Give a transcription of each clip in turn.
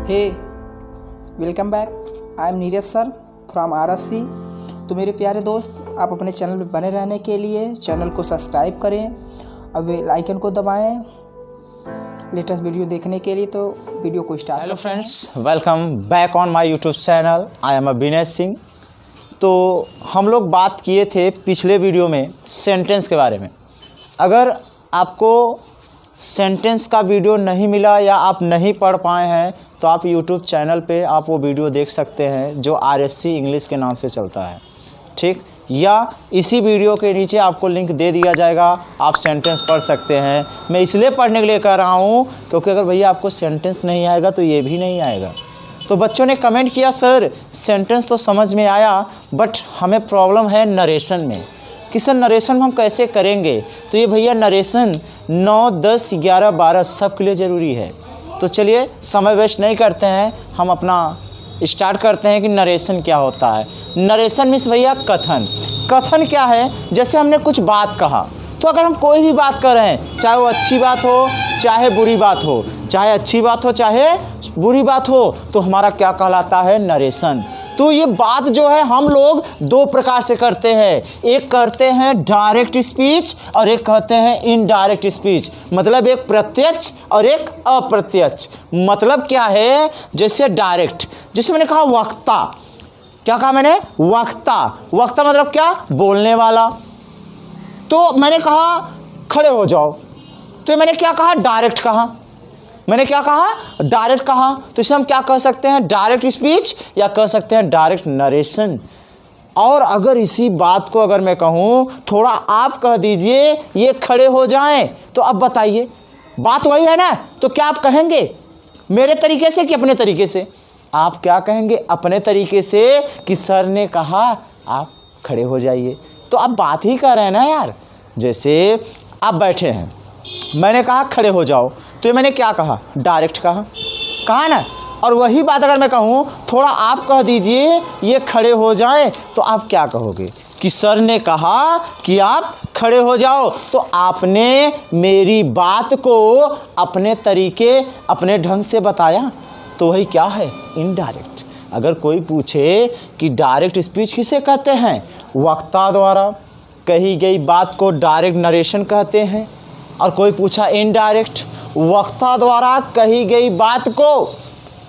Hey welcome back. I am Neeraj sir from RSC। तो मेरे प्यारे दोस्त, आप अपने चैनल पर बने रहने के लिए चैनल को सब्सक्राइब करें और बेल आइकन को दबाएं लेटेस्ट वीडियो देखने के लिए। तो वीडियो को start. Hello friends, welcome back on my YouTube channel. I am Avinesh Singh. तो हम लोग बात किए थे पिछले वीडियो में सेंटेंस के बारे में। अगर आपको सेंटेंस का वीडियो नहीं मिला या आप नहीं पढ़ पाए हैं तो आप यूट्यूब चैनल पे आप वो वीडियो देख सकते हैं जो RSC इंग्लिश के नाम से चलता है, ठीक। या इसी वीडियो के नीचे आपको लिंक दे दिया जाएगा, आप सेंटेंस पढ़ सकते हैं। मैं इसलिए पढ़ने के लिए कर रहा हूँ क्योंकि अगर भैया आपको सेंटेंस नहीं आएगा तो ये भी नहीं आएगा। तो बच्चों ने कमेंट किया, सर सेंटेंस तो समझ में आया बट हमें प्रॉब्लम है नरेशन में कि सर नरेशन हम कैसे करेंगे। तो ये भैया नरेशन 9, 10, 11, 12 सब के लिए ज़रूरी है। तो चलिए समय वेस्ट नहीं करते हैं, हम अपना स्टार्ट करते हैं कि नरेशन क्या होता है। नरेशन मीन्स भैया कथन। कथन क्या है? जैसे हमने कुछ बात कहा, तो अगर हम कोई भी बात कर रहे हैं, चाहे वो अच्छी बात हो चाहे बुरी बात हो, चाहे अच्छी बात हो चाहे बुरी बात हो, तो हमारा क्या कहलाता है? नरेशन। तो ये बात जो है हम लोग दो प्रकार से करते हैं, एक करते हैं डायरेक्ट स्पीच और एक कहते हैं इनडायरेक्ट स्पीच। मतलब एक प्रत्यक्ष और एक अप्रत्यक्ष। मतलब क्या है? जैसे डायरेक्ट, जैसे मैंने कहा वक्ता। क्या कहा मैंने? वक्ता। वक्ता मतलब क्या? बोलने वाला। तो मैंने कहा खड़े हो जाओ, तो मैंने क्या कहा? डायरेक्ट कहा। मैंने क्या कहा? डायरेक्ट कहा। तो इसे हम क्या कह सकते हैं? डायरेक्ट स्पीच या कह सकते हैं डायरेक्ट नरेशन। और अगर इसी बात को अगर मैं कहूँ, थोड़ा आप कह दीजिए ये खड़े हो जाएं, तो अब बताइए बात वही है ना। तो क्या आप कहेंगे मेरे तरीके से कि अपने तरीके से? आप क्या कहेंगे? अपने तरीके से कि सर ने कहा आप खड़े हो जाइए। तो आप बात ही कर रहे हैं ना यार। जैसे आप बैठे हैं, मैंने कहा खड़े हो जाओ, तो ये मैंने क्या कहा? डायरेक्ट कहा ना। और वही बात अगर मैं कहूँ थोड़ा आप कह दीजिए ये खड़े हो जाएं, तो आप क्या कहोगे? कि सर ने कहा कि आप खड़े हो जाओ। तो आपने मेरी बात को अपने तरीके अपने ढंग से बताया, तो वही क्या है? इनडायरेक्ट। अगर कोई पूछे कि डायरेक्ट स्पीच किसे कहते हैं? वक्ता द्वारा कही गई बात को डायरेक्ट नरेशन कहते हैं। और कोई पूछा इनडायरेक्ट, वक्ता द्वारा कही गई बात को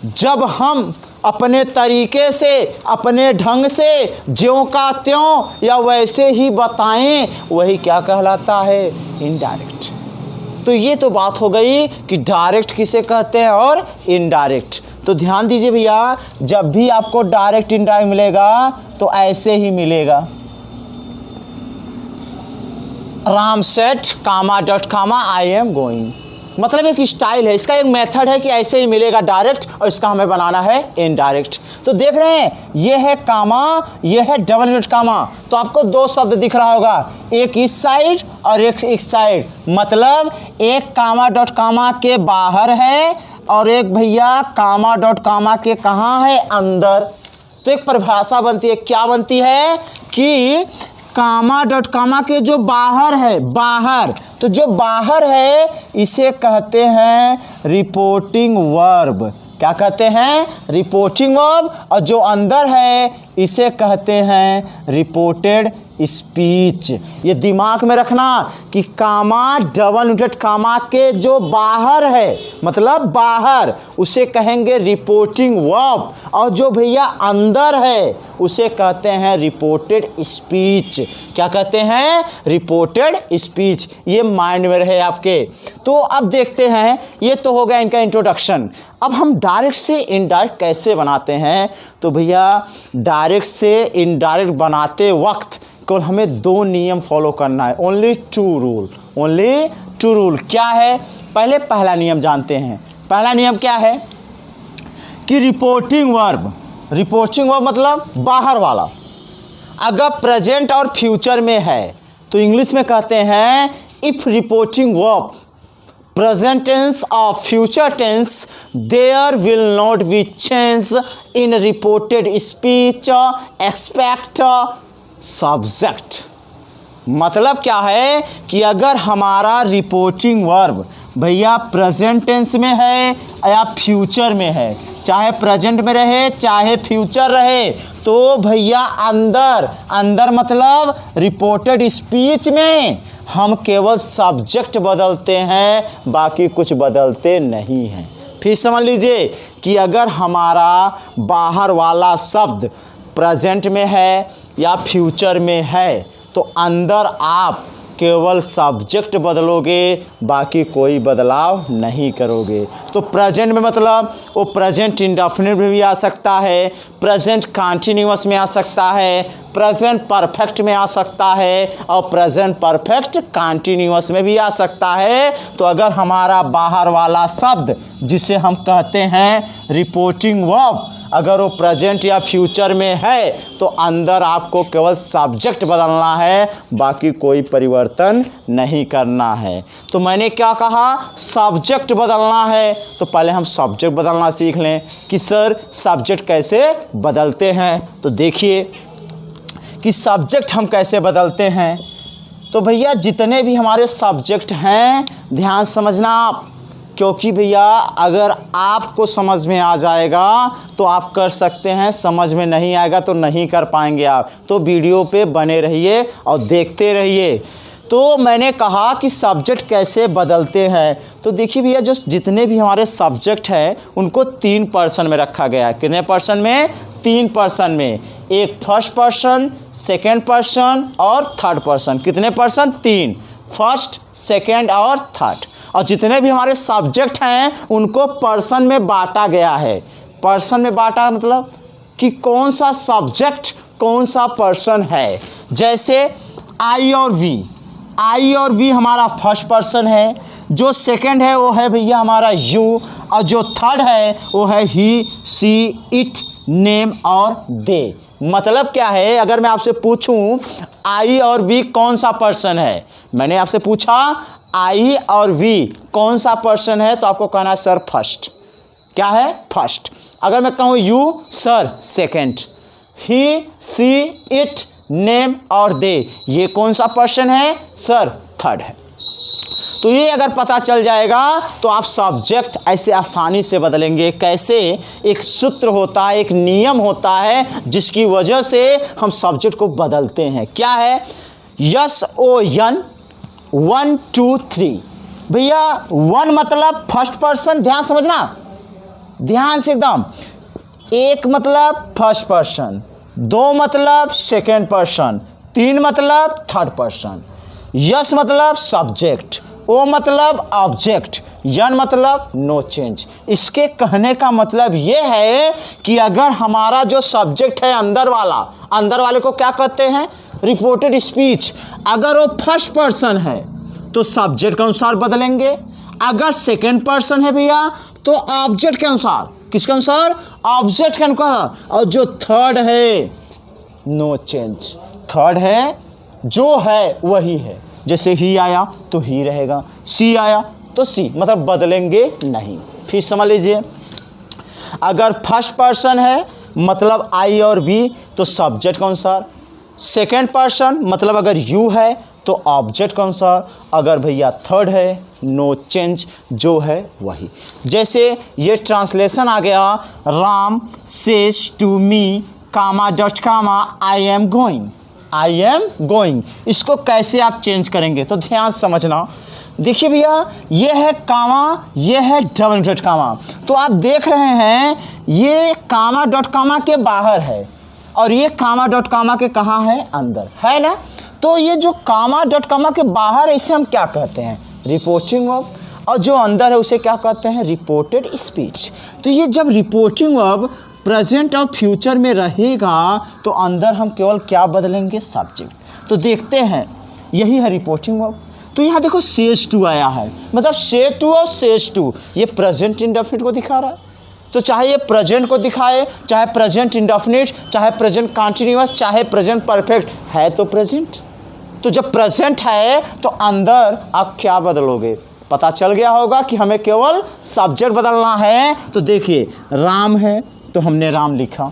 जब हम अपने तरीके से अपने ढंग से ज्यों का त्यों या वैसे ही बताएं, वही क्या कहलाता है? इनडायरेक्ट। तो ये तो बात हो गई कि डायरेक्ट किसे कहते हैं और इनडायरेक्ट। तो ध्यान दीजिए भैया, जब भी आपको डायरेक्ट इनडायरेक्ट मिलेगा तो ऐसे ही मिलेगा। Ram said comma dot comma I am going. मतलब एक स्टाइल है, इसका एक मेथड है कि ऐसे ही मिलेगा डायरेक्ट और इसका हमें बनाना है इनडायरेक्ट। तो देख रहे हैं, ये है कामा, ये है डबल इनवर्ट कामा। तो आपको दो शब्द दिख रहा होगा, एक इस साइड और एक इस साइड। मतलब एक कामा डॉट कामा के बाहर है और एक भैया कामा डॉट कामा के कहाँ है? अंदर। तो एक परिभाषा बनती है, क्या बनती है? कि कामा डॉट कामा के जो बाहर है, बाहर, तो जो बाहर है इसे कहते हैं रिपोर्टिंग वर्ब। क्या कहते हैं? Reporting verb. और जो अंदर है इसे कहते हैं रिपोर्टेड स्पीच। ये दिमाग में रखना कि कामा डबल इनवर्टेड कामा के जो बाहर है, मतलब बाहर, उसे कहेंगे रिपोर्टिंग वर्ब। और जो भैया अंदर है उसे कहते हैं रिपोर्टेड स्पीच। क्या कहते हैं? Reported speech. ये माइंड में रहे आपके। तो अब देखते हैं, ये तो हो गया इनका इंट्रोडक्शन। अब हम डायरेक्ट से इनडायरेक्ट कैसे बनाते हैं? तो भैया डायरेक्ट से इनडायरेक्ट बनाते वक्त केवल हमें दो नियम फॉलो करना है। Only two rule, only two rule. क्या है? पहले पहला नियम जानते हैं। पहला नियम क्या है? कि रिपोर्टिंग वर्ब, रिपोर्टिंग वर्ब मतलब बाहर वाला, अगर प्रेजेंट और फ्यूचर में है तो इंग्लिश में कहते हैं if reporting verb present tense or future tense there will not be change in reported speech expect subject। मतलब क्या है कि अगर हमारा रिपोर्टिंग वर्ब भैया प्रेजेंट टेंस में है या फ्यूचर में है, चाहे प्रेजेंट में रहे चाहे फ्यूचर रहे, तो भैया अंदर मतलब रिपोर्टेड स्पीच में हम केवल सब्जेक्ट बदलते हैं, बाकी कुछ बदलते नहीं हैं। फिर समझ लीजिए कि अगर हमारा बाहर वाला शब्द प्रेजेंट में है या फ्यूचर में है तो अंदर आप केवल सब्जेक्ट बदलोगे, बाकी कोई बदलाव नहीं करोगे। तो प्रेजेंट में मतलब वो प्रेजेंट इंडेफिनिट में भी आ सकता है, प्रेजेंट कंटीन्यूअस में आ सकता है, प्रेजेंट परफेक्ट में आ सकता है और प्रेजेंट परफेक्ट कंटीन्यूअस में भी आ सकता है। तो अगर हमारा बाहर वाला शब्द जिसे हम कहते हैं रिपोर्टिंग वर्ब अगर वो प्रेजेंट या फ्यूचर में है तो अंदर आपको केवल सब्जेक्ट बदलना है, बाकी कोई परिवर्तन नहीं करना है। तो मैंने क्या कहा, सब्जेक्ट बदलना है, तो पहले हम सब्जेक्ट बदलना सीख लें कि सर सब्जेक्ट कैसे बदलते हैं। तो देखिए कि सब्जेक्ट हम कैसे बदलते हैं। तो भैया जितने भी हमारे सब्जेक्ट हैं ध्यान समझना आप, क्योंकि भैया अगर आपको समझ में आ जाएगा तो आप कर सकते हैं, समझ में नहीं आएगा तो नहीं कर पाएंगे आप। तो वीडियो पे बने रहिए और देखते रहिए। तो मैंने कहा कि सब्जेक्ट कैसे बदलते हैं। तो देखिए भैया जो जितने भी हमारे सब्जेक्ट हैं उनको 3 पर्सन में रखा गया है। कितने पर्सन में? 3 पर्सन में। एक फर्स्ट पर्सन, सेकेंड पर्सन और थर्ड पर्सन। कितने पर्सन? 3, फर्स्ट, सेकेंड और थर्ड। और जितने भी हमारे सब्जेक्ट हैं उनको पर्सन में बांटा गया है। पर्सन में बांटा मतलब कि कौन सा सब्जेक्ट कौन सा पर्सन है। जैसे आई और वी हमारा फर्स्ट पर्सन है, जो सेकंड है वो है भैया हमारा यू, और जो थर्ड है वो है ही, सी, इट, नेम और दे। मतलब क्या है, अगर मैं आपसे पूछूं आई और वी कौन सा पर्सन है, मैंने आपसे पूछा आई और वी कौन सा पर्सन है, तो आपको कहना है सर फर्स्ट। क्या है? फर्स्ट। अगर मैं कहूँ you, sir second. He, she, it, name और दे, ये कौन सा पर्सन है? सर थर्ड है। तो ये अगर पता चल जाएगा तो आप सब्जेक्ट ऐसे आसानी से बदलेंगे। कैसे? एक सूत्र होता है, एक नियम होता है जिसकी वजह से हम सब्जेक्ट को बदलते हैं। क्या है? SON 1 2 3। भैया 1 मतलब फर्स्ट पर्सन, ध्यान समझना, ध्यान से एकदम। 1 मतलब फर्स्ट पर्सन, 2 मतलब सेकेंड पर्सन, 3 मतलब थर्ड पर्सन। यस मतलब सब्जेक्ट, ओ मतलब ऑब्जेक्ट, यन मतलब नो चेंज। इसके कहने का मतलब ये है कि अगर हमारा जो सब्जेक्ट है अंदर वाले को क्या कहते हैं? Reported speech. अगर वो फर्स्ट पर्सन है तो सब्जेक्ट के अनुसार बदलेंगे, अगर सेकेंड पर्सन है भैया तो ऑब्जेक्ट के अनुसार। किसके अनुसार? ऑब्जेक्ट के अनुसार। और जो थर्ड है नो चेंज, थर्ड है जो है वही है। जैसे ही आया तो ही रहेगा, सी आया तो सी, मतलब बदलेंगे नहीं। फिर समझ लीजिए, अगर फर्स्ट पर्सन है मतलब आई और वी तो सब्जेक्ट के अनुसार, सेकेंड पर्सन मतलब अगर यू है तो ऑब्जेक्ट के अनुसार, अगर भैया थर्ड है नो चेंज, जो है वही। जैसे ये ट्रांसलेशन आ गया, Ram says to me comma dot comma I am going. इसको कैसे आप चेंज करेंगे तो ध्यान समझना। देखिए भैया ये है कामा, ये है डबल डॉट कामा। तो आप देख रहे हैं ये कामा डॉट कामा के बाहर है और ये कामा डॉट कामा के कहाँ है? अंदर है ना। तो ये जो कामा डॉट कामा के बाहर है इसे हम क्या कहते हैं? Reporting verb. और जो अंदर है उसे क्या कहते हैं? Reported speech. तो ये जब रिपोर्टिंग वर्ब प्रेजेंट और फ्यूचर में रहेगा तो अंदर हम केवल क्या बदलेंगे? सब्जेक्ट। तो देखते हैं, यही है रिपोर्टिंग वर्ब। तो यहाँ देखो सेज टू आया है, मतलब सेज टू और सेज टू ये प्रेजेंट इंडेफिनिट को दिखा रहा है। तो चाहे ये प्रेजेंट को दिखाए, चाहे प्रेजेंट इंडेफिनिट, चाहे प्रेजेंट कंटीन्यूअस, चाहे प्रेजेंट परफेक्ट, है तो प्रेजेंट। तो जब प्रेजेंट है तो अंदर आप क्या बदलोगे? पता चल गया होगा कि हमें केवल सब्जेक्ट बदलना है। तो देखिए राम है तो हमने राम लिखा।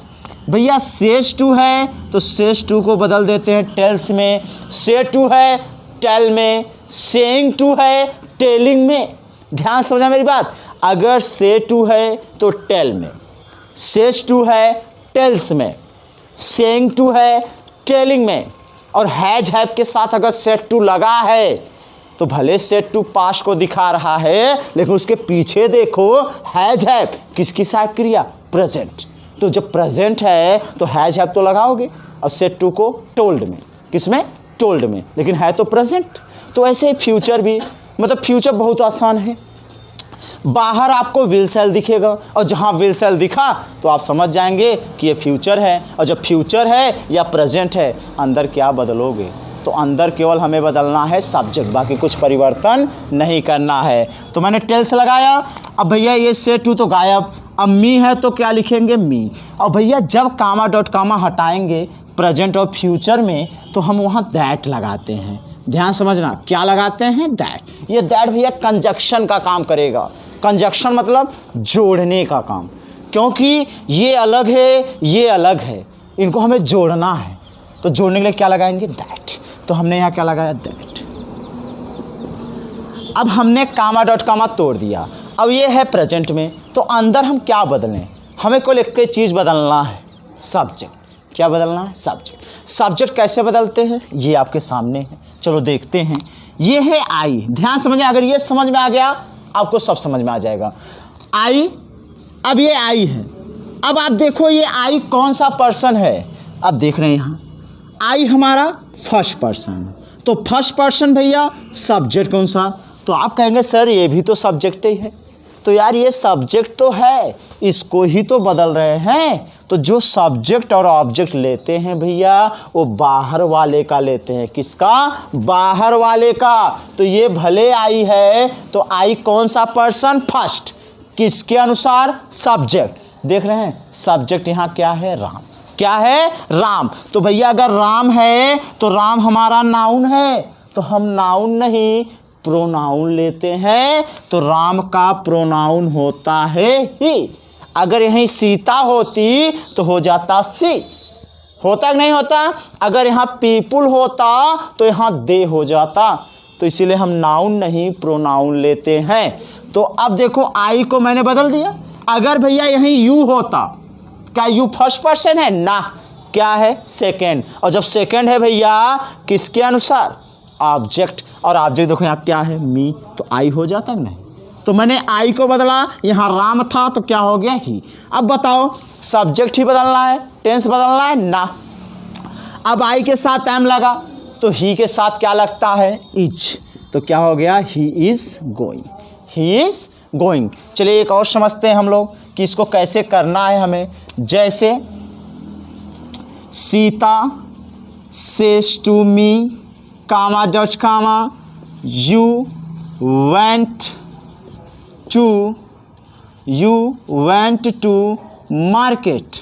भैया सेज टू है तो सेज टू को बदल देते हैं टेल्स में, से टू है टेल में, सेइंग टू है टेलिंग में। ध्यान समझा मेरी बात। अगर से टू है तो टेल में, सेज टू है टेल्स में, सेइंग टू है टेलिंग में, और हैज हैव के साथ अगर सेट टू लगा है तो भले सेट टू पास्ट को दिखा रहा है, लेकिन उसके पीछे देखो हैज हैव किसकी सहायक क्रिया, प्रेजेंट। तो जब प्रेजेंट है तो हैज हैव तो लगाओगे, और सेट टू को टोल्ड में, किसमें, टोल्ड में, लेकिन है तो प्रेजेंट। तो ऐसे ही फ्यूचर भी, मतलब फ्यूचर बहुत आसान है। बाहर आपको विल सेल दिखेगा, और जहाँ विल सेल दिखा तो आप समझ जाएंगे कि ये फ्यूचर है, और जब फ्यूचर है या प्रेजेंट है, अंदर क्या बदलोगे, तो अंदर केवल हमें बदलना है सब्जेक्ट, बाकी कुछ परिवर्तन नहीं करना है। तो मैंने टेल्स लगाया। अब भैया ये से टू तो गायब, अब मी है तो क्या लिखेंगे, मी। और भैया जब कामा डॉट कामा हटाएंगे प्रेजेंट और फ्यूचर में तो हम वहाँ दैट लगाते हैं। ध्यान समझना, क्या लगाते हैं, दैट। ये दैट भैया कंजक्शन का काम करेगा। कंजक्शन मतलब जोड़ने का काम, क्योंकि ये अलग है, ये अलग है, इनको हमें जोड़ना है। तो जोड़ने के लिए क्या लगाएंगे, दैट। तो हमने यहाँ क्या लगाया, दैट। अब हमने कामा डॉट कामा तोड़ दिया। अब ये है प्रेजेंट में, तो अंदर हम क्या बदलें, हमें कोई एक चीज़ बदलना है, सब्जेक्ट। क्या बदलना है, सब्जेक्ट। सब्जेक्ट कैसे बदलते हैं ये आपके सामने है, चलो देखते हैं। ये है आई, ध्यान समझें, अगर ये समझ में आ गया आपको सब समझ में आ जाएगा। आई, अब ये आई है। अब आप देखो ये आई कौन सा पर्सन है, अब देख रहे हैं यहाँ आई हमारा फर्स्ट पर्सन, तो फर्स्ट पर्सन भैया सब्जेक्ट कौन सा, तो आप कहेंगे सर ये भी तो सब्जेक्ट ही है। तो यार ये सब्जेक्ट तो है, इसको ही तो बदल रहे हैं। तो जो सब्जेक्ट और ऑब्जेक्ट लेते हैं भैया वो बाहर वाले का लेते हैं, किसका, बाहर वाले का। तो ये भले आई है तो आई कौन सा पर्सन, फर्स्ट, किसके अनुसार, सब्जेक्ट। देख रहे हैं सब्जेक्ट यहाँ क्या है, राम। क्या है, राम। तो भैया अगर राम है तो राम हमारा नाउन है, तो हम नाउन नहीं प्रोनाउन लेते हैं। तो राम का प्रोनाउन होता है ही। अगर यहीं सीता होती तो हो जाता सी, होता नहीं होता। अगर यहाँ पीपुल होता तो यहाँ दे हो जाता। तो इसीलिए हम नाउन नहीं प्रोनाउन लेते हैं। तो अब देखो आई को मैंने बदल दिया। अगर भैया यहीं यू होता, क्या यू फर्स्ट पर्सन है, ना, क्या है, सेकेंड। और जब सेकेंड है भैया किसके अनुसार, ऑब्जेक्ट। और ऑब्जेक्ट देखो यहाँ क्या है, मी, तो आई हो जाता है नहीं। तो मैंने आई को बदला, यहाँ राम था तो क्या हो गया, ही। अब बताओ सब्जेक्ट ही बदलना है, टेंस बदलना है, ना। अब आई के साथ एम लगा तो ही के साथ क्या लगता है, इज। तो क्या हो गया, he is going, he is going. चलिए एक और समझते हैं हम लोग कि इसको कैसे करना है हमें। जैसे Sita says to me comma dot comma you went to market.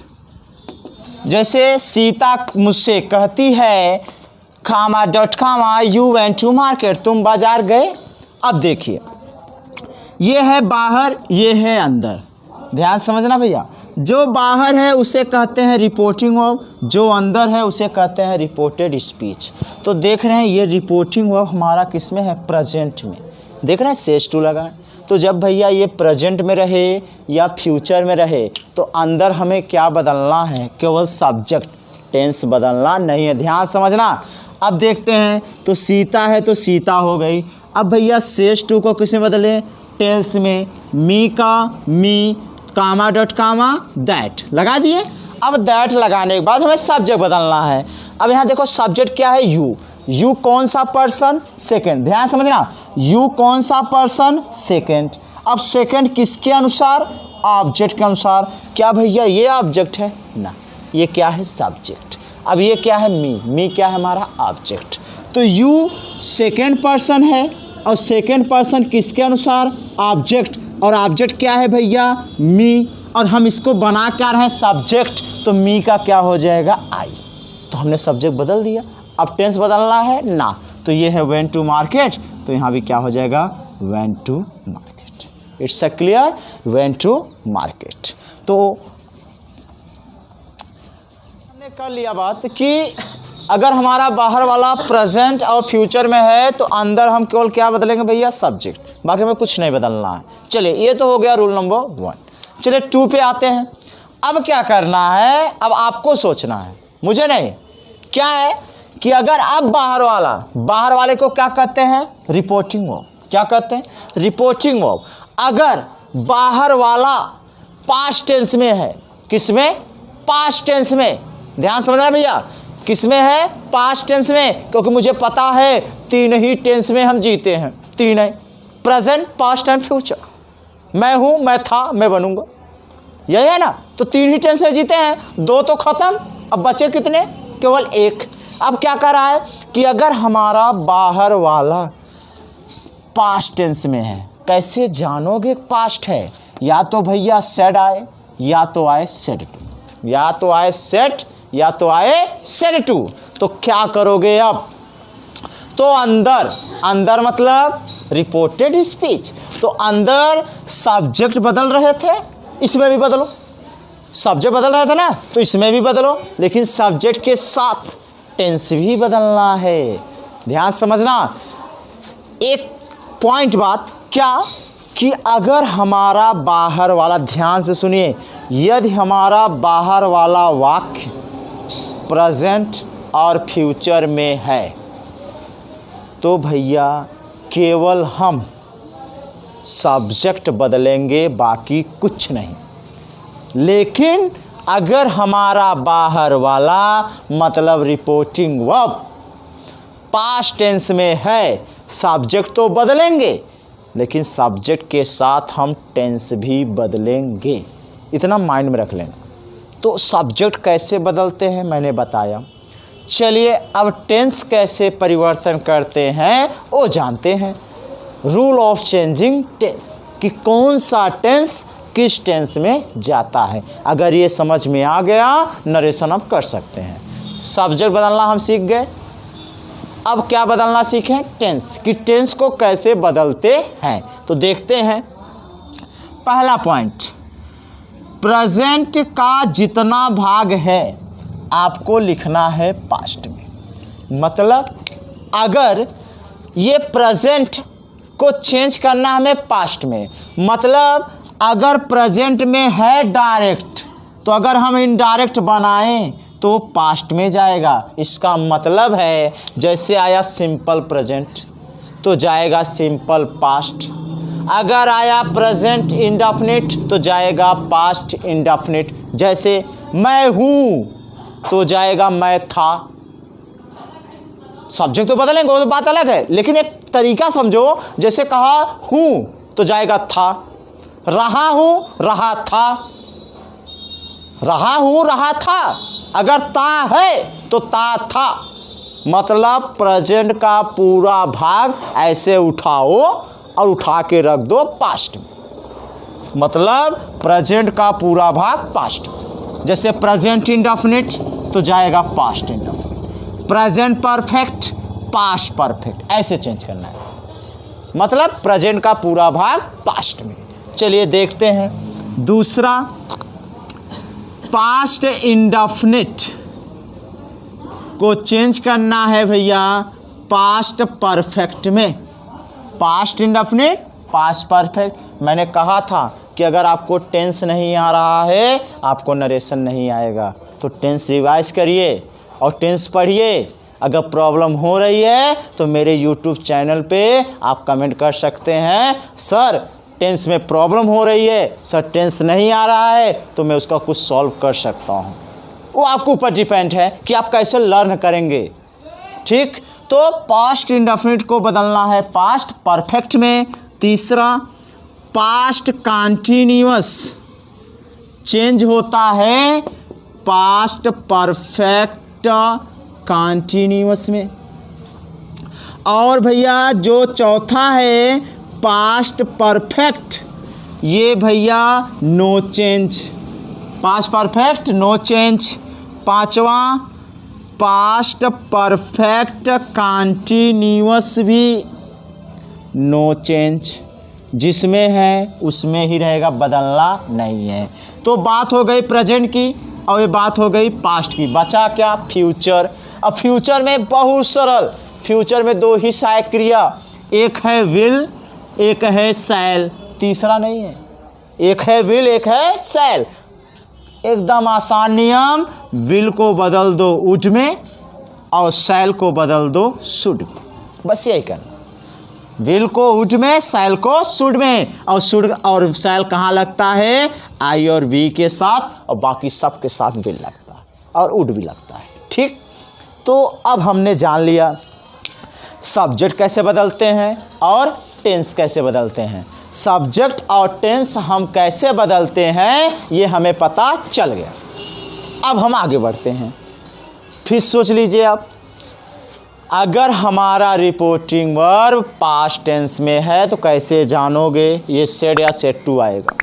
जैसे सीता मुझसे कहती है comma dot comma you went to market, तुम बाजार गए। अब देखिए ये है बाहर, ये है अंदर। ध्यान समझना भैया, जो बाहर है उसे कहते हैं रिपोर्टिंग वर्ब, जो अंदर है उसे कहते हैं रिपोर्टेड स्पीच। तो देख रहे हैं ये रिपोर्टिंग वर्ब हमारा किस में है, प्रेजेंट में। देख रहे हैं सेज टू लगा। तो जब भैया ये प्रेजेंट में रहे या फ्यूचर में रहे तो अंदर हमें क्या बदलना है, केवल सब्जेक्ट, टेंस बदलना नहीं है। ध्यान समझना। अब देखते हैं, तो सीता है तो सीता हो गई। अब भैया सेज टू को किस में बदले, टेल्स में। मी का मी, कामा डॉट कामा दैट लगा दिए। अब दैट लगाने के बाद हमें सब्जेक्ट बदलना है। अब यहाँ देखो सब्जेक्ट क्या है, यू। यू कौन सा पर्सन, सेकंड। ध्यान समझना, यू कौन सा पर्सन, सेकंड। अब सेकंड किसके अनुसार, ऑब्जेक्ट के अनुसार। क्या भैया ये ऑब्जेक्ट है, ना, ये क्या है, सब्जेक्ट। अब ये क्या है, मी क्या है हमारा, ऑब्जेक्ट। तो यू सेकंड पर्सन है और सेकंड पर्सन किसके अनुसार, ऑब्जेक्ट। और ऑब्जेक्ट क्या है भैया, मी। और हम इसको बना क्या रहे हैं, सब्जेक्ट। तो मी का क्या हो जाएगा, आई। तो हमने सब्जेक्ट बदल दिया। अब टेंस बदलना है, ना। तो ये है वेंट टू मार्केट, तो यहाँ भी क्या हो जाएगा, went to market. It's a clear, went to market. तो हमने कर लिया बात कि अगर हमारा बाहर वाला प्रेजेंट और फ्यूचर में है तो अंदर हम केवल क्या बदलेंगे भैया, सब्जेक्ट। बाकी में कुछ नहीं बदलना है। चलिए ये तो हो गया रूल नंबर 1। चलिए 2 पे आते हैं। अब क्या करना है, अब आपको सोचना है, मुझे नहीं। क्या है कि अगर अब बाहर वाले को क्या कहते हैं, रिपोर्टिंग वर्ब। क्या कहते हैं, रिपोर्टिंग वर्ब। अगर बाहर वाला पास्ट टेंस में है, किसमें, पास्ट टेंस में, ध्यान समझना भैया, किसमें है, पास्ट टेंस में, क्योंकि मुझे पता है 3 ही टेंस में हम जीते हैं, 3 है, प्रेजेंट, पास्ट एंड फ्यूचर। मैं हूं, मैं था, मैं बनूंगा, यही है ना। तो 3 ही टेंस में जीते हैं, 2 तो खत्म, अब बचे कितने, केवल 1। अब क्या कर रहा है कि अगर हमारा बाहर वाला पास्ट टेंस में है, कैसे जानोगे पास्ट है, या तो भैया सेड आए, या तो आए सेड टू, या तो आए सेट, या तो आए सेड टू। तो क्या करोगे अब, तो अंदर मतलब रिपोर्टेड स्पीच, तो अंदर सब्जेक्ट बदल रहे थे, इसमें भी बदलो, सब्जेक्ट बदल रहा था ना, तो इसमें भी बदलो, लेकिन सब्जेक्ट के साथ टेंस भी बदलना है। ध्यान समझना, एक पॉइंट बात क्या, कि अगर हमारा बाहर वाला, ध्यान से सुनिए, यदि हमारा बाहर वाला वाक्य प्रेजेंट और फ्यूचर में है, तो भैया केवल हम सब्जेक्ट बदलेंगे, बाकी कुछ नहीं। लेकिन अगर हमारा बाहर वाला मतलब रिपोर्टिंग वर्ब पास्ट टेंस में है, सब्जेक्ट तो बदलेंगे, लेकिन सब्जेक्ट के साथ हम टेंस भी बदलेंगे, इतना माइंड में रख लेना। तो सब्जेक्ट कैसे बदलते हैं मैंने बताया। चलिए अब टेंस कैसे परिवर्तन करते हैं वो जानते हैं। रूल ऑफ चेंजिंग टेंस, कि कौन सा टेंस किस टेंस में जाता है। अगर ये समझ में आ गया, नरेशन अब कर सकते हैं। सब्जेक्ट बदलना हम सीख गए, अब क्या बदलना सीखें, टेंस, कि टेंस को कैसे बदलते हैं। तो देखते हैं, पहला पॉइंट, प्रेजेंट का जितना भाग है आपको लिखना है पास्ट में। मतलब अगर ये प्रेजेंट को चेंज करना हमें पास्ट में, मतलब अगर प्रेजेंट में है डायरेक्ट, तो अगर हम इनडायरेक्ट बनाएं तो पास्ट में जाएगा। इसका मतलब है जैसे आया सिंपल प्रेजेंट तो जाएगा सिंपल पास्ट, अगर आया प्रेजेंट इंडेफिनिट तो जाएगा पास्ट इंडेफिनिट। जैसे मैं हूँ तो जाएगा मैं था। सब्जेक्ट तो बदलेंगे, वो तो बात अलग है, लेकिन एक तरीका समझो, जैसे कहा हूँ तो जाएगा था, रहा हूँ रहा था, रहा हूँ रहा था, अगर ता है तो ता था। मतलब प्रेजेंट का पूरा भाग ऐसे उठाओ और उठा के रख दो पास्ट में, मतलब प्रेजेंट का पूरा भाग पास्ट में। जैसे प्रेजेंट इंडेफिनिट तो जाएगा past indefinite, present perfect past perfect, ऐसे चेंज करना है, मतलब प्रेजेंट का पूरा भाग पास्ट में। चलिए देखते हैं दूसरा, पास्ट इंडेफिनिट को चेंज करना है भैया पास्ट परफेक्ट में। Past indefinite past perfect. मैंने कहा था कि अगर आपको टेंस नहीं आ रहा है आपको नरेशन नहीं आएगा, तो टेंस रिवाइज करिए और टेंस पढ़िए। अगर प्रॉब्लम हो रही है तो मेरे YouTube चैनल पे आप कमेंट कर सकते हैं, सर टेंस में प्रॉब्लम हो रही है, सर टेंस नहीं आ रहा है, तो मैं उसका कुछ सॉल्व कर सकता हूँ। वो आपके ऊपर डिपेंड है कि आप कैसे लर्न करेंगे। ठीक, तो पास्ट इंडेफिनिट को बदलना है पास्ट परफेक्ट में। तीसरा, पास्ट कंटीन्यूअस चेंज होता है पास्ट परफेक्ट कंटीन्यूअस में। और भैया जो चौथा है पास्ट परफेक्ट, ये भैया no change, past perfect no change. पांचवा, पास्ट परफेक्ट कंटीन्यूअस भी नो चेंज, जिसमें है उसमें ही रहेगा, बदलना नहीं है। तो बात हो गई प्रेजेंट की और ये बात हो गई पास्ट की। बचा क्या, फ्यूचर। अब फ्यूचर में बहुत सरल, फ्यूचर में 2 ही सहायक क्रिया, एक है विल, एक है शैल, तीसरा नहीं है। एक है विल, एक है शैल। एकदम आसान नियम, विल को बदल दो वुड में और शैल को बदल दो शुड में, बस यही करना। विल को वुड में, शैल को शुड में, और शुड और शैल कहाँ लगता है? आई और वी के साथ, और बाकी सब के साथ विल लगता है और वुड भी लगता है। ठीक, तो अब हमने जान लिया सब्जेक्ट कैसे बदलते हैं और टेंस कैसे बदलते हैं। सब्जेक्ट और टेंस हम कैसे बदलते हैं ये हमें पता चल गया। अब हम आगे बढ़ते हैं। फिर सोच लीजिए आप, अगर हमारा रिपोर्टिंग वर्ब पास्ट टेंस में है तो कैसे जानोगे? ये सेड या सेड टू आएगा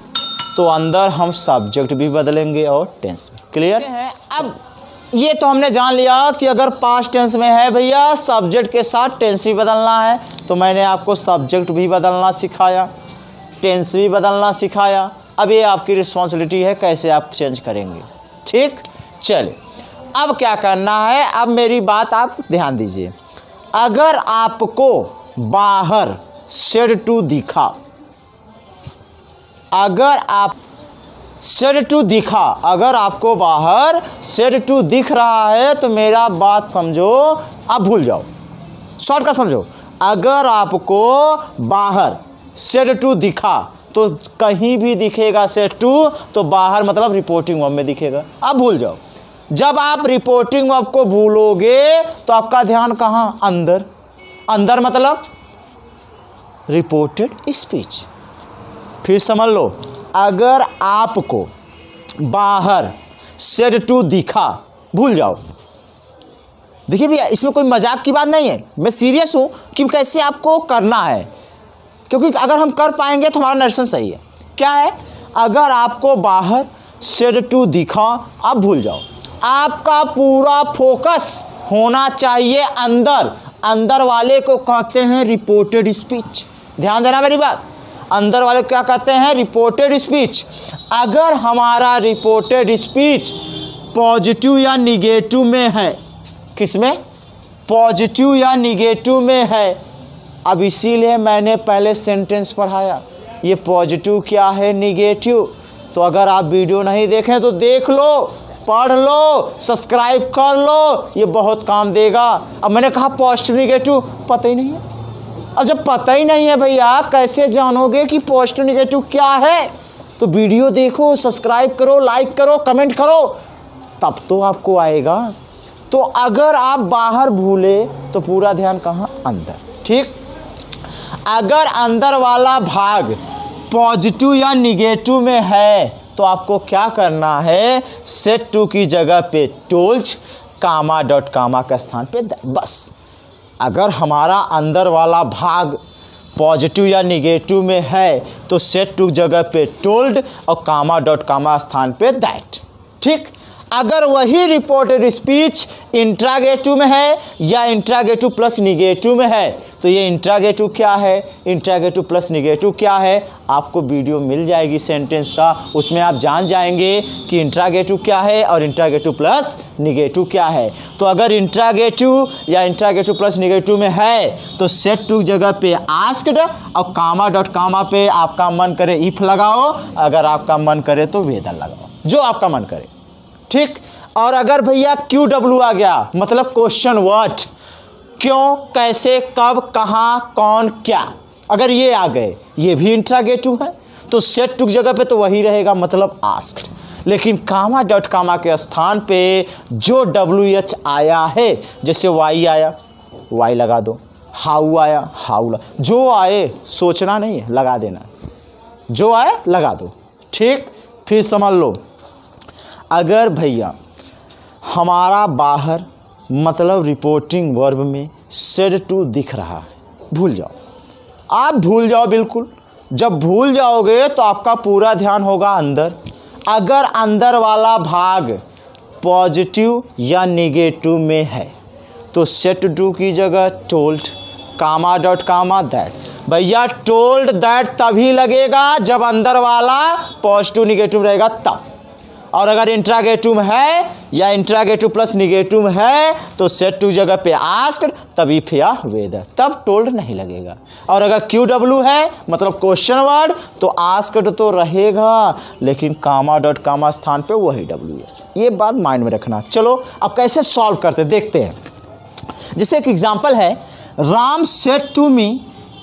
तो अंदर हम सब्जेक्ट भी बदलेंगे और टेंस भी। क्लियर है? अब ये तो हमने जान लिया कि अगर पास्ट टेंस में है भैया सब्जेक्ट के साथ टेंस भी बदलना है, तो मैंने आपको सब्जेक्ट भी बदलना सिखाया, टेंस भी बदलना सिखाया। अब ये आपकी रिस्पॉन्सिबिलिटी है कैसे आप चेंज करेंगे। ठीक, चलिए अब क्या करना है, अब मेरी बात आप ध्यान दीजिए। अगर आपको बाहर सेड टू दिखा, अगर आप सेड टू दिखा, अगर आपको बाहर सेड टू दिख रहा है तो मेरा बात समझो, आप भूल जाओ, शॉर्ट का समझो। अगर आपको बाहर सेड टू दिखा तो कहीं भी दिखेगा सेड टू तो बाहर मतलब रिपोर्टिंग वर्ब में दिखेगा, आप भूल जाओ। जब आप रिपोर्टिंग वर्ब को भूलोगे तो आपका ध्यान कहाँ? अंदर। अंदर मतलब रिपोर्टेड स्पीच। फिर समझ लो, अगर आपको बाहर सेड टू दिखा, भूल जाओ। देखिए भैया इसमें कोई मजाक की बात नहीं है, मैं सीरियस हूँ कि कैसे आपको करना है, क्योंकि अगर हम कर पाएंगे तो हमारा नरेशन सही है। क्या है? अगर आपको बाहर सेड टू दिखा, आप भूल जाओ। आपका पूरा फोकस होना चाहिए अंदर। अंदर वाले को कहते हैं रिपोर्टेड स्पीच। ध्यान देना मेरी बात, अंदर वाले क्या कहते हैं? Reported speech. अगर हमारा रिपोर्टेड स्पीच पॉजिटिव या निगेटिव में है, किसमें? पॉजिटिव या निगेटिव में है। अब इसीलिए मैंने पहले सेंटेंस पढ़ाया, ये पॉजिटिव क्या है, निगेटिव। तो अगर आप वीडियो नहीं देखें तो देख लो, पढ़ लो, सब्सक्राइब कर लो, ये बहुत काम देगा। अब मैंने कहा पॉजिटिव निगेटिव, पता ही नहीं है। अब जब पता ही नहीं है भैया कैसे जानोगे कि पॉजिटिव निगेटिव क्या है? तो वीडियो देखो, सब्सक्राइब करो, लाइक करो, कमेंट करो, तब तो आपको आएगा। तो अगर आप बाहर भूले तो पूरा ध्यान कहाँ? अंदर। ठीक, अगर अंदर वाला भाग पॉजिटिव या निगेटिव में है तो आपको क्या करना है? सेड टू की जगह पे टोल्ड, कामा डॉट कामा के स्थान पे बस। अगर हमारा अंदर वाला भाग पॉजिटिव या निगेटिव में है तो सेड टू जगह पे टोल्ड और कामा डॉट कामा स्थान पे दैट। ठीक, अगर वही रिपोर्टेड स्पीच इंट्रागेटिव में है या इंट्रागेटिव प्लस निगेटिव में है तो ये इंट्रागेटिव क्या है, इंट्रागेटिव प्लस निगेटिव क्या है, आपको वीडियो मिल जाएगी सेंटेंस का, उसमें आप जान जाएंगे कि इंट्रागेटिव क्या है और इंट्रागेटिव प्लस निगेटिव क्या है। तो अगर इंट्रागेटिव या इंट्रागेटिव प्लस निगेटिव में है तो सेड टू जगह पे आस्क्ड और कामा डॉट कामा पे आपका मन करे इफ लगाओ, अगर आपका मन करे तो वेदर लगाओ, जो आपका मन करे। ठीक, और अगर भैया क्यू डब्ल्यू आ गया मतलब क्वेश्चन व्हाट, क्यों, कैसे, कब, कहाँ, कौन, क्या, अगर ये आ गए, ये भी इंट्रागेटिव है तो सेड टू जगह पे तो वही रहेगा मतलब आस्क्ड। लेकिन कामा डॉट कामा के स्थान पे जो WH आया है, जैसे वाई आया वाई लगा दो, हाउ आया हाउ जो आए सोचना नहीं है, लगा देना, जो आए लगा दो। ठीक, फिर समझ लो, अगर भैया हमारा बाहर मतलब रिपोर्टिंग वर्ब में सेड टू दिख रहा है, भूल जाओ, आप भूल जाओ बिल्कुल। जब भूल जाओगे तो आपका पूरा ध्यान होगा अंदर। अगर अंदर वाला भाग पॉजिटिव या निगेटिव में है तो सेड टू की जगह told, comma dot comma that. भैया टोल्ड दैट तभी लगेगा जब अंदर वाला पॉजिटिव निगेटिव रहेगा तब। और अगर इंट्रागेटिव में है या इंट्रागेटिव प्लस निगेटिव है तो सेट टू जगह पे आस्क्ड, तब इफ या वेदर, तब टोल्ड नहीं लगेगा। और अगर क्यू डब्ल्यू है मतलब क्वेश्चन वर्ड तो आस्क्ड तो रहेगा, लेकिन कामा डॉट कामा स्थान पे वही डब्ल्यू एच। ये बात माइंड में रखना। चलो अब कैसे सॉल्व करते देखते हैं। जैसे एक एग्जाम्पल है, Ram said to me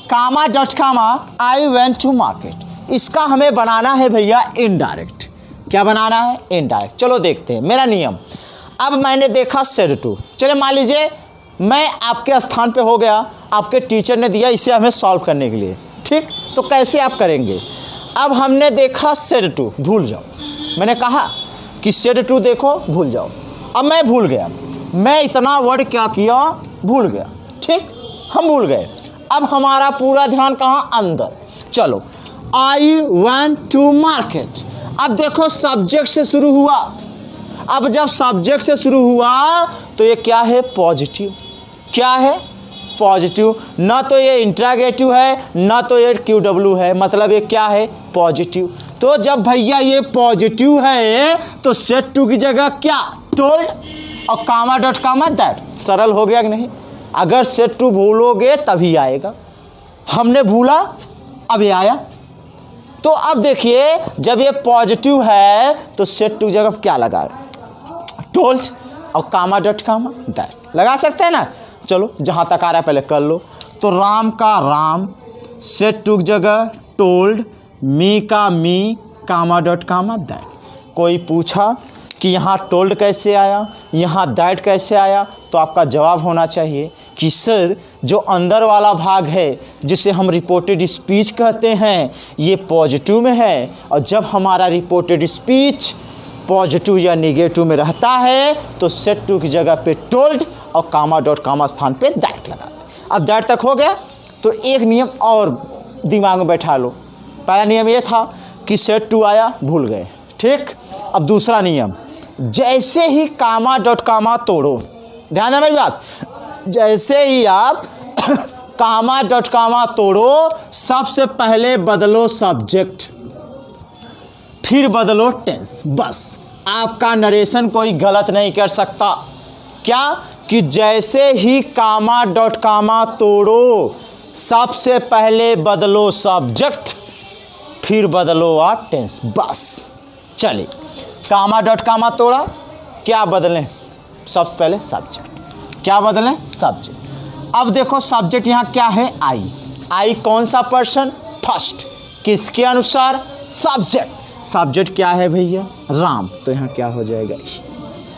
comma dot comma I went to market. इसका हमें बनाना है भैया इनडायरेक्ट। क्या बनाना है? इनडायरेक्ट। चलो देखते हैं। मेरा नियम, अब मैंने देखा सेड टू, चले मान लीजिए मैं आपके स्थान पे हो गया, आपके टीचर ने दिया इसे हमें सॉल्व करने के लिए, ठीक? तो कैसे आप करेंगे? अब हमने देखा सेड टू, भूल जाओ। मैंने कहा कि सेड टू देखो, भूल जाओ। अब मैं भूल गया, मैं इतना वर्ड क्या किया, भूल गया, ठीक? हम भूल गए। अब हमारा पूरा ध्यान कहाँ? अंदर। चलो, आई वेंट टू मार्केट। अब देखो सब्जेक्ट से शुरू हुआ। अब जब सब्जेक्ट से शुरू हुआ तो ये क्या है? पॉजिटिव। क्या है? पॉजिटिव। ना तो ये इंट्रागेटिव है ना तो ये क्यू डब्ल्यू है, मतलब ये क्या है? पॉजिटिव। तो जब भैया ये पॉजिटिव है तो सेट टू की जगह क्या? टोल्ड, और कामा डॉट कामा दैट। सरल हो गया कि नहीं? अगर सेट टू भूलोगे तभी आएगा, हमने भूला अब ये आया। तो अब देखिए जब ये पॉजिटिव है तो सेट टू जगह क्या लगा? टोल्ड, और कामा डॉट कामा दैट लगा सकते हैं ना। चलो जहाँ तक आ रहा है पहले कर लो। तो राम का राम, सेट टू जगह टोल्ड, मी का मी, कामा डॉट कामा दैट। कोई पूछा कि यहाँ टोल्ड कैसे आया, यहाँ दैट कैसे आया, तो आपका जवाब होना चाहिए कि सर जो अंदर वाला भाग है जिसे हम रिपोर्टेड स्पीच कहते हैं ये पॉजिटिव में है, और जब हमारा रिपोर्टेड स्पीच पॉजिटिव या निगेटिव में रहता है तो सेट टू की जगह पे टोल्ड और कामा डॉट कामा स्थान पे दैट लगा। अब दैट तक हो गया तो एक नियम और दिमाग में बैठा लो। पहला नियम ये था कि सेट टू आया, भूल गए, ठीक? अब दूसरा नियम, जैसे ही कामा डॉट कामा तोड़ो, ध्यान देना मेरी बात, जैसे ही आप कामा डॉट कामा तोड़ो सबसे पहले बदलो सब्जेक्ट, फिर बदलो टेंस। बस आपका नरेशन कोई गलत नहीं कर सकता। क्या? कि जैसे ही कामा डॉट कामा तोड़ो सबसे पहले बदलो सब्जेक्ट, फिर बदलो टेंस। बस चलिए, कामा डॉट कामा तोड़ा, क्या बदलें? सबसे पहले सब्जेक्ट। क्या बदलें? सब्जेक्ट। अब देखो सब्जेक्ट यहाँ क्या है? आई। आई कौन सा पर्सन? फर्स्ट। किसके अनुसार? सब्जेक्ट। सब्जेक्ट क्या है भैया? राम। तो यहाँ क्या हो जाएगा?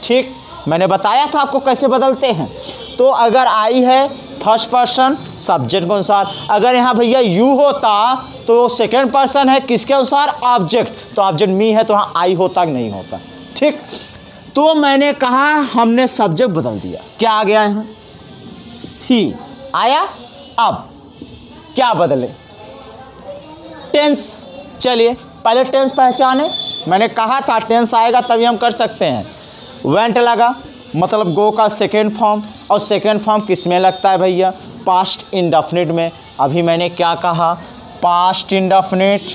ठीक, मैंने बताया था आपको कैसे बदलते हैं। तो अगर आई है फर्स्ट पर्सन सब्जेक्ट के अनुसार, अगर यहाँ भैया यू होता तो सेकंड पर्सन है किसके अनुसार? ऑब्जेक्ट। तो ऑब्जेक्ट मी है तो यहाँ आई होता कि नहीं होता? ठीक, तो मैंने कहा हमने सब्जेक्ट बदल दिया, क्या आ गया यहाँ? ही आया। अब क्या बदले? टेंस। चलिए पहले टेंस पहचाने। मैंने कहा था टेंस आएगा तभी हम कर सकते हैं। वेंट लगा मतलब गो का सेकेंड फॉर्म, और सेकेंड फॉर्म किस में लगता है भैया? पास्ट इंडेफिनिट में। अभी मैंने क्या कहा? पास्ट इंडेफिनिट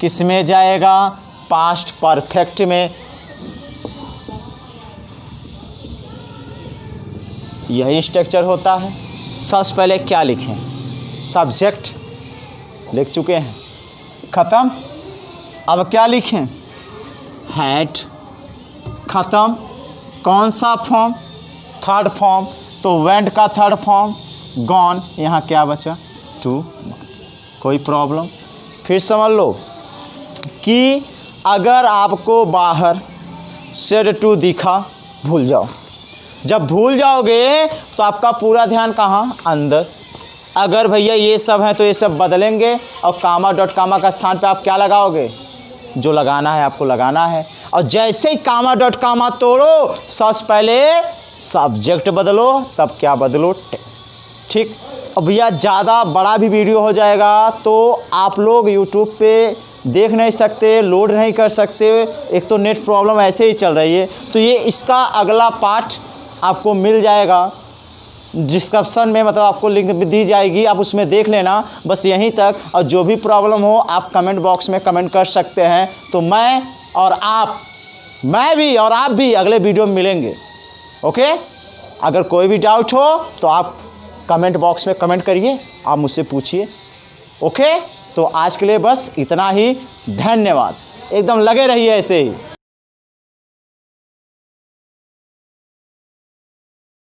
किस में जाएगा? पास्ट परफेक्ट में। यही स्ट्रक्चर होता है। सबसे पहले क्या लिखें? सब्जेक्ट लिख चुके हैं, ख़त्म। अब क्या लिखें? हैड, ख़त्म। कौन सा फॉर्म? Third form. तो वेंट का थर्ड फॉर्म गॉन। यहाँ क्या बचा? टू। कोई प्रॉब्लम? फिर समझ लो कि अगर आपको बाहर सेड टू दिखा, भूल जाओ। जब भूल जाओगे तो आपका पूरा ध्यान कहाँ? अंदर। अगर भैया ये सब हैं तो ये सब बदलेंगे, और कामा डॉट कामा का स्थान पे आप क्या लगाओगे? जो लगाना है आपको लगाना है। और जैसे ही कामा डॉट कामा तोड़ो सबसे पहले सब्जेक्ट बदलो, तब क्या बदलो? टेंस। ठीक। अब भैया ज़्यादा बड़ा भी वीडियो हो जाएगा तो आप लोग यूट्यूब पे देख नहीं सकते, लोड नहीं कर सकते। एक तो नेट प्रॉब्लम ऐसे ही चल रही है, तो ये इसका अगला पार्ट आपको मिल जाएगा डिस्क्रिप्शन में, मतलब आपको लिंक भी दी जाएगी, आप उसमें देख लेना। बस यहीं तक। और जो भी प्रॉब्लम हो आप कमेंट बॉक्स में कमेंट कर सकते हैं, तो मैं और आप मैं भी और आप भी अगले वीडियो में मिलेंगे। ओके, अगर कोई भी डाउट हो तो आप कमेंट बॉक्स में कमेंट करिए, आप मुझसे पूछिए। ओके, तो आज के लिए बस इतना ही। धन्यवाद। एकदम लगे रहिए ऐसे ही।